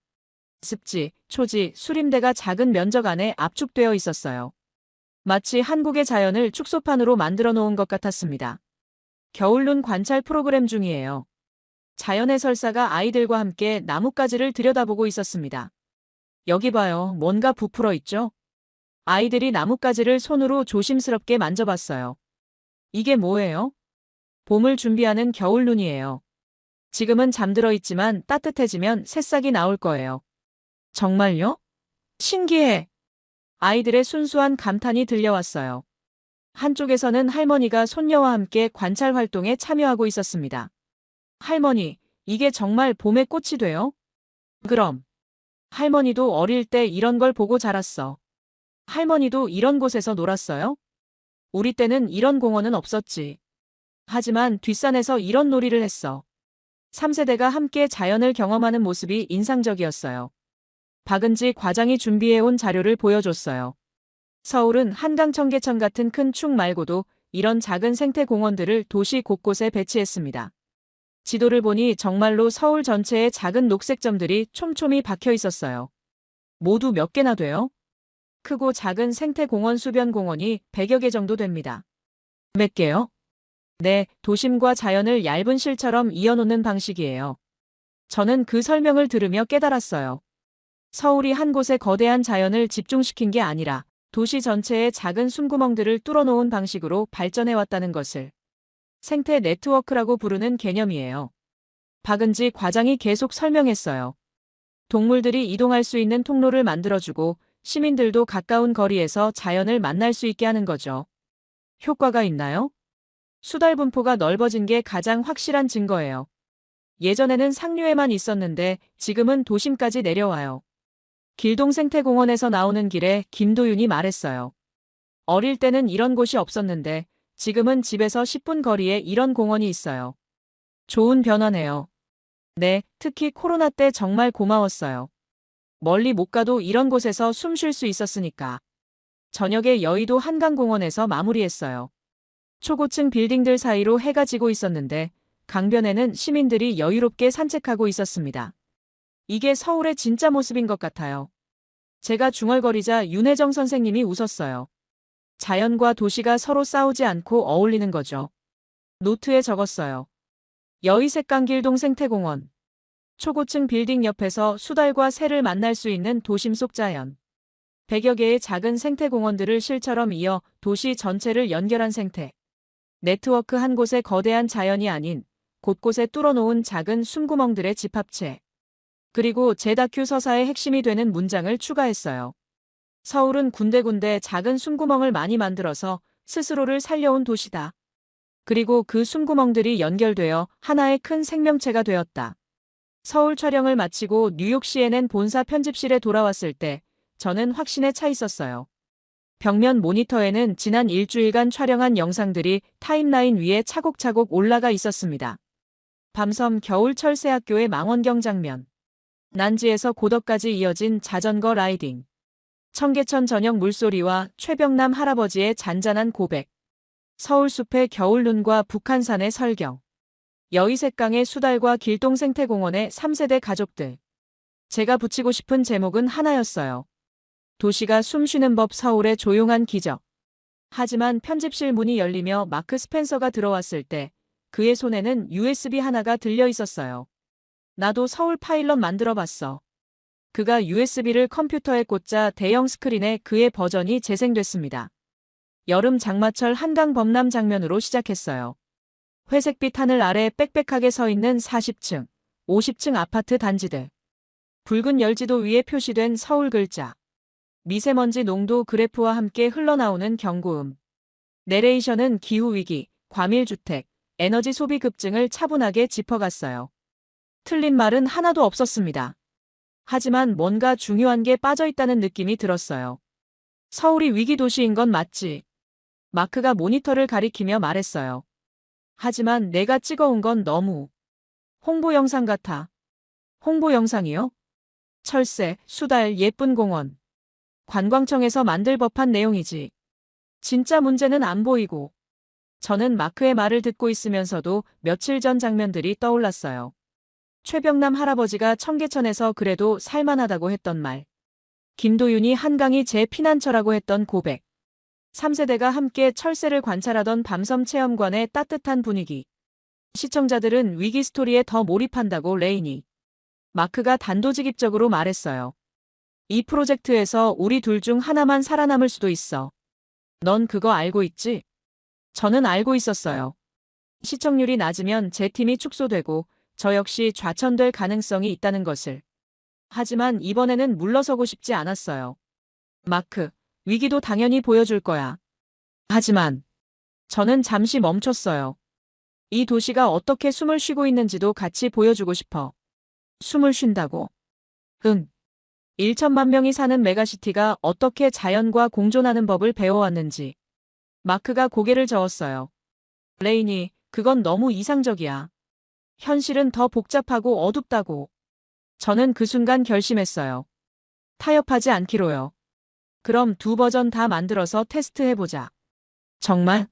Speaker 2: 습지, 초지, 수림대가 작은 면적 안에 압축되어 있었어요. 마치 한국의 자연을 축소판으로 만들어 놓은 것 같았습니다. 겨울눈 관찰 프로그램 중이에요. 자연 해설사가 아이들과 함께 나뭇가지를 들여다보고 있었습니다. 여기 봐요. 뭔가 부풀어 있죠? 아이들이 나뭇가지를 손으로 조심스럽게 만져봤어요. 이게 뭐예요? 봄을 준비하는 겨울눈이에요. 지금은 잠들어 있지만 따뜻해지면 새싹이 나올 거예요. 정말요? 신기해. 아이들의 순수한 감탄이 들려왔어요. 한쪽에서는 할머니가 손녀와 함께 관찰 활동에 참여하고 있었습니다. 할머니, 이게 정말 봄의 꽃이 돼요? 그럼. 할머니도 어릴 때 이런 걸 보고 자랐어. 할머니도 이런 곳에서 놀았어요? 우리 때는 이런 공원은 없었지. 하지만 뒷산에서 이런 놀이를 했어. 3세대가 함께 자연을 경험하는 모습이 인상적이었어요. 박은지 과장이 준비해온 자료를 보여줬어요. 서울은 한강 청계천 같은 큰 축 말고도 이런 작은 생태 공원들을 도시 곳곳에 배치했습니다. 지도를 보니 정말로 서울 전체에 작은 녹색점들이 촘촘히 박혀 있었어요. 모두 몇 개나 돼요? 크고 작은 생태 공원 수변 공원이 100여 개 정도 됩니다. 몇 개요? 네, 도심과 자연을 얇은 실처럼 이어놓는 방식이에요. 저는 그 설명을 들으며 깨달았어요. 서울이 한 곳에 거대한 자연을 집중시킨 게 아니라 도시 전체의 작은 숨구멍들을 뚫어놓은 방식으로 발전해왔다는 것을. 생태 네트워크라고 부르는 개념이에요. 박은지 과장이 계속 설명했어요. 동물들이 이동할 수 있는 통로를 만들어주고 시민들도 가까운 거리에서 자연을 만날 수 있게 하는 거죠. 효과가 있나요? 수달 분포가 넓어진 게 가장 확실한 증거예요. 예전에는 상류에만 있었는데 지금은 도심까지 내려와요. 길동생태공원에서 나오는 길에 김도윤이 말했어요. 어릴 때는 이런 곳이 없었는데 지금은 집에서 10분 거리에 이런 공원이 있어요. 좋은 변화네요. 네, 특히 코로나 때 정말 고마웠어요. 멀리 못 가도 이런 곳에서 숨 쉴 수 있었으니까. 저녁에 여의도 한강공원에서 마무리했어요. 초고층 빌딩들 사이로 해가 지고 있었는데 강변에는 시민들이 여유롭게 산책하고 있었습니다. 이게 서울의 진짜 모습인 것 같아요. 제가 중얼거리자 윤혜정 선생님이 웃었어요. 자연과 도시가 서로 싸우지 않고 어울리는 거죠. 노트에 적었어요. 여의색강길동 생태공원. 초고층 빌딩 옆에서 수달과 새를 만날 수 있는 도심 속 자연. 100여 개의 작은 생태공원들을 실처럼 이어 도시 전체를 연결한 생태. 네트워크 한 곳의 거대한 자연이 아닌 곳곳에 뚫어놓은 작은 숨구멍들의 집합체. 그리고 제 다큐 서사의 핵심이 되는 문장을 추가했어요. 서울은 군데군데 작은 숨구멍을 많이 만들어서 스스로를 살려온 도시다. 그리고 그 숨구멍들이 연결되어 하나의 큰 생명체가 되었다. 서울 촬영을 마치고 뉴욕 CNN 본사 편집실에 돌아왔을 때 저는 확신에 차 있었어요. 벽면 모니터에는 지난 일주일간 촬영한 영상들이 타임라인 위에 차곡차곡 올라가 있었습니다. 밤섬 겨울철새학교의 망원경 장면. 난지에서 고덕까지 이어진 자전거 라이딩. 청계천 저녁 물소리와 최병남 할아버지의 잔잔한 고백. 서울숲의 겨울눈과 북한산의 설경. 여의색강의 수달과 길동생태공원의 3세대 가족들. 제가 붙이고 싶은 제목은 하나였어요. 도시가 숨쉬는 법, 서울의 조용한 기적. 하지만 편집실 문이 열리며 마크 스펜서가 들어왔을 때 그의 손에는 USB 하나가 들려 있었어요. 나도 서울 파일럿 만들어봤어. 그가 USB를 컴퓨터에 꽂자 대형 스크린에 그의 버전이 재생됐습니다. 여름 장마철 한강 범람 장면으로 시작했어요. 회색빛 하늘 아래 빽빽하게 서 있는 40층, 50층 아파트 단지들. 붉은 열지도 위에 표시된 서울 글자. 미세먼지 농도 그래프와 함께 흘러나오는 경고음. 내레이션은 기후위기, 과밀주택, 에너지 소비 급증을 차분하게 짚어갔어요. 틀린 말은 하나도 없었습니다. 하지만 뭔가 중요한 게 빠져있다는 느낌이 들었어요. 서울이 위기도시인 건 맞지. 마크가 모니터를 가리키며 말했어요. 하지만 내가 찍어온 건 너무 홍보 영상 같아. 홍보 영상이요? 철새, 수달, 예쁜 공원. 관광청에서 만들 법한 내용이지. 진짜 문제는 안 보이고. 저는 마크의 말을 듣고 있으면서도 며칠 전 장면들이 떠올랐어요. 최병남 할아버지가 청계천에서 그래도 살만하다고 했던 말. 김도윤이 한강이 제 피난처라고 했던 고백. 3세대가 함께 철새를 관찰하던 밤섬 체험관의 따뜻한 분위기. 시청자들은 위기 스토리에 더 몰입한다고 레이니. 마크가 단도직입적으로 말했어요. 이 프로젝트에서 우리 둘 중 하나만 살아남을 수도 있어. 넌 그거 알고 있지? 저는 알고 있었어요. 시청률이 낮으면 제 팀이 축소되고 저 역시 좌천될 가능성이 있다는 것을. 하지만 이번에는 물러서고 싶지 않았어요. 마크, 위기도 당연히 보여줄 거야. 하지만 저는 잠시 멈췄어요. 이 도시가 어떻게 숨을 쉬고 있는지도 같이 보여주고 싶어. 숨을 쉰다고? 응. 1천만 명이 사는 메가시티가 어떻게 자연과 공존하는 법을 배워왔는지. 마크가 고개를 저었어요. 레이니, 그건 너무 이상적이야. 현실은 더 복잡하고 어둡다고. 저는 그 순간 결심했어요. 타협하지 않기로요. 그럼 두 버전 다 만들어서 테스트해보자. 정말?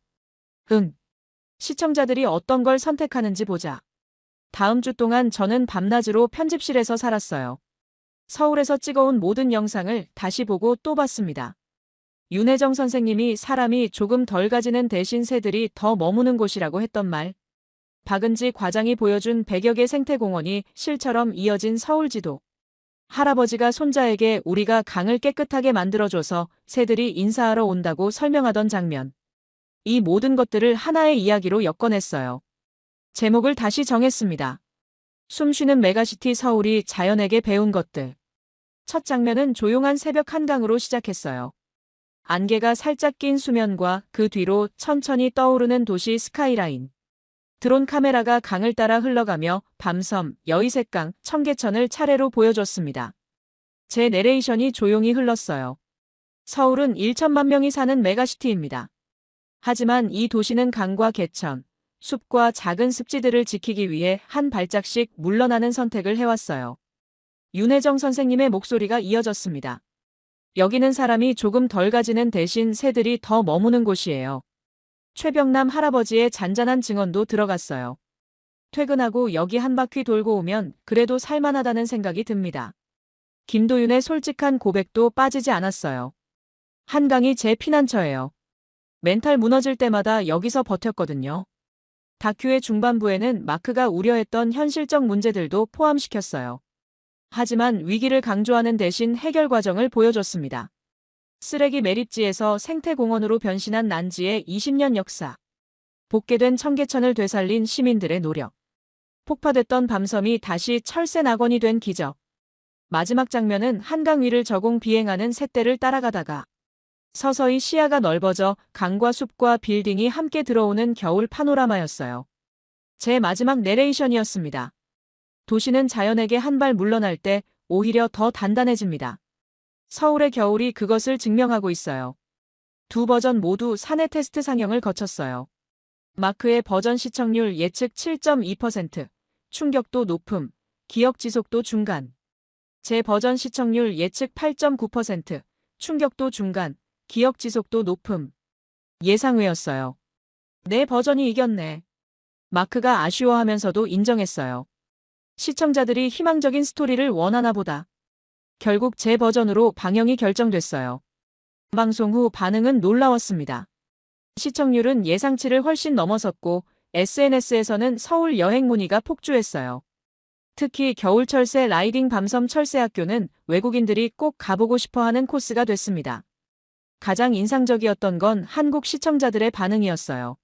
Speaker 2: 응. 시청자들이 어떤 걸 선택하는지 보자. 다음 주 동안 저는 밤낮으로 편집실에서 살았어요. 서울에서 찍어온 모든 영상을 다시 보고 또 봤습니다. 윤혜정 선생님이 사람이 조금 덜 가지는 대신 새들이 더 머무는 곳이라고 했던 말. 박은지 과장이 보여준 100여 개 생태공원이 실처럼 이어진 서울지도. 할아버지가 손자에게 우리가 강을 깨끗하게 만들어줘서 새들이 인사하러 온다고 설명하던 장면. 이 모든 것들을 하나의 이야기로 엮어냈어요. 제목을 다시 정했습니다. 숨쉬는 메가시티 서울이 자연에게 배운 것들. 첫 장면은 조용한 새벽 한강으로 시작했어요. 안개가 살짝 낀 수면과 그 뒤로 천천히 떠오르는 도시 스카이라인. 드론 카메라가 강을 따라 흘러가며 밤섬, 여의색강, 청계천을 차례로 보여줬습니다. 제 내레이션이 조용히 흘렀어요. 서울은 1천만 명이 사는 메가시티입니다. 하지만 이 도시는 강과 개천, 숲과 작은 습지들을 지키기 위해 한 발짝씩 물러나는 선택을 해왔어요. 윤혜정 선생님의 목소리가 이어졌습니다. 여기는 사람이 조금 덜 가지는 대신 새들이 더 머무는 곳이에요. 최병남 할아버지의 잔잔한 증언도 들어갔어요. 퇴근하고 여기 한 바퀴 돌고 오면 그래도 살만하다는 생각이 듭니다. 김도윤의 솔직한 고백도 빠지지 않았어요. 한강이 제 피난처예요. 멘탈 무너질 때마다 여기서 버텼거든요. 다큐의 중반부에는 마크가 우려했던 현실적 문제들도 포함시켰어요. 하지만 위기를 강조하는 대신 해결 과정을 보여줬습니다. 쓰레기 매립지에서 생태공원으로 변신한 난지의 20년 역사. 복개된 청계천을 되살린 시민들의 노력. 폭파됐던 밤섬이 다시 철새 낙원이 된 기적. 마지막 장면은 한강 위를 저공 비행하는 샛대를 따라가다가 서서히 시야가 넓어져 강과 숲과 빌딩이 함께 들어오는 겨울 파노라마였어요. 제 마지막 내레이션이었습니다. 도시는 자연에게 한 발 물러날 때 오히려 더 단단해집니다. 서울의 겨울이 그것을 증명하고 있어요. 두 버전 모두 사내 테스트 상영을 거쳤어요. 마크의 버전 시청률 예측 7.2%, 충격도 높음, 기억 지속도 중간. 제 버전 시청률 예측 8.9%, 충격도 중간, 기억 지속도 높음. 예상외였어요. 내 버전이 이겼네. 마크가 아쉬워하면서도 인정했어요. 시청자들이 희망적인 스토리를 원하나 보다. 결국 제 버전으로 방영이 결정됐어요. 방송 후 반응은 놀라웠습니다. 시청률은 예상치를 훨씬 넘어섰고 SNS에서는 서울 여행 문의가 폭주했어요. 특히 겨울철새 라이딩 밤섬 철새학교는 외국인들이 꼭 가보고 싶어하는 코스가 됐습니다. 가장 인상적이었던 건 한국 시청자들의 반응이었어요.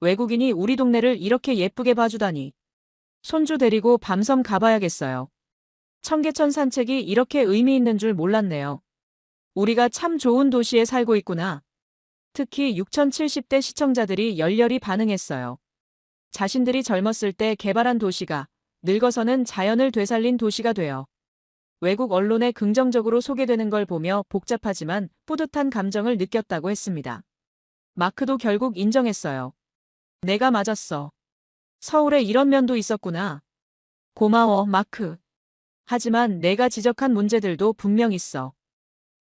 Speaker 2: 외국인이 우리 동네를 이렇게 예쁘게 봐주다니. 손주 데리고 밤섬 가봐야겠어요. 청계천 산책이 이렇게 의미 있는 줄 몰랐네요. 우리가 참 좋은 도시에 살고 있구나. 특히 6070대 시청자들이 열렬히 반응했어요. 자신들이 젊었을 때 개발한 도시가 늙어서는 자연을 되살린 도시가 되어 외국 언론에 긍정적으로 소개되는 걸 보며 복잡하지만 뿌듯한 감정을 느꼈다고 했습니다. 마크도 결국 인정했어요. 내가 맞았어. 서울에 이런 면도 있었구나. 고마워, 마크. 하지만 내가 지적한 문제들도 분명 있어.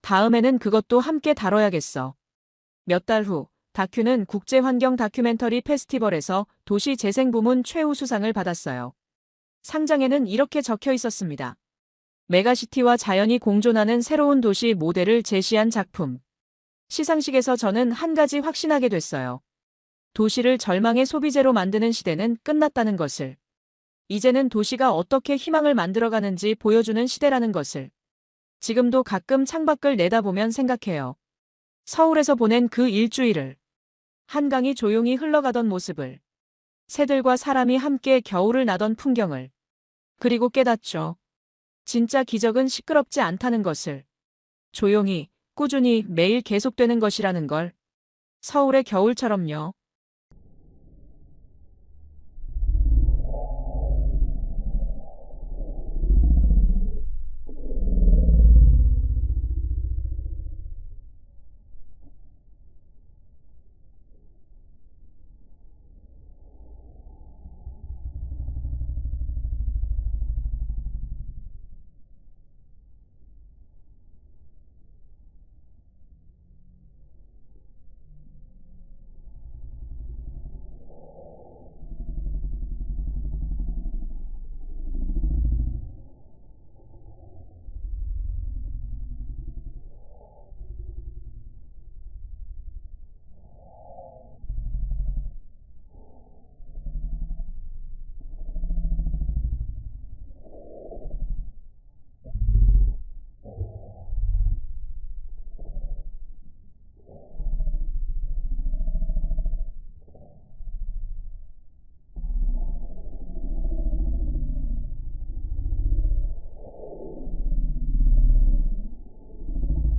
Speaker 2: 다음에는 그것도 함께 다뤄야겠어. 몇 달 후, 다큐는 국제환경 다큐멘터리 페스티벌에서 도시재생 부문 최우수상을 받았어요. 상장에는 이렇게 적혀 있었습니다. 메가시티와 자연이 공존하는 새로운 도시 모델을 제시한 작품. 시상식에서 저는 한 가지 확신하게 됐어요. 도시를 절망의 소비재로 만드는 시대는 끝났다는 것을. 이제는 도시가 어떻게 희망을 만들어가는지 보여주는 시대라는 것을. 지금도 가끔 창밖을 내다보면 생각해요. 서울에서 보낸 그 일주일을. 한강이 조용히 흘러가던 모습을. 새들과 사람이 함께 겨울을 나던 풍경을. 그리고 깨닫죠. 진짜 기적은 시끄럽지 않다는 것을. 조용히, 꾸준히 매일 계속되는 것이라는 걸. 서울의 겨울처럼요.